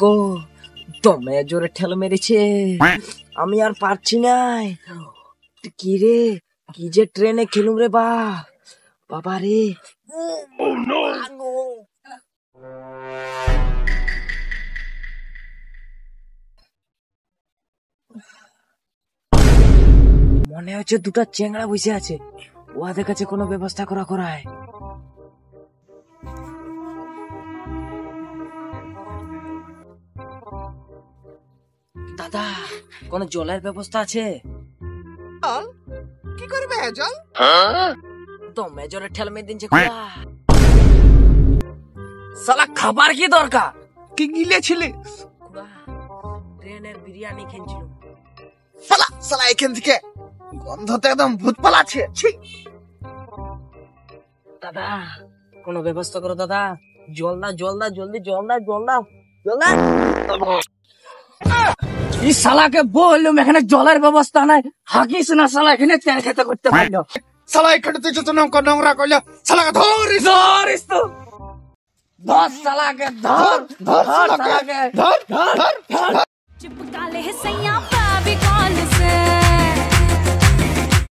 গো দমে জোরে ঠেল মেরেছে, আমি আর পারছি নাই। কি রে, কি যে ট্রেনে খেলুম রে বাবা রে। মনে হচ্ছে দুটা চেংড়া বসে আছে, ওদের কাছে কোনো ব্যবস্থা করায়। দাদা, কোন জলের ব্যবস্থা আছে? কি করবে জল? দমে জোরে ঠেল মেরে দিনছে। শালা খাবার কি দরকার? কি গিলেছিলিস? ট্রেনের বিরিয়ানি খেয়েছিল। শালা এখান থেকে গন্ধতে একদম ভূত পালাচ্ছে। দাদা, কোনো ব্যবস্থা করো দাদা। জল দা জলদি জল দা। এই শালাকে বললুম এখানে জলের ব্যবস্থা নাই, হাকিস না শালা এখানে তেল খেতে করতে পারলো। শালা এখানে তুই যত নোংরা করলো, শালাকে ধরিস তো ধর শালাকে, ধর শালাকে। चिपका ले सैया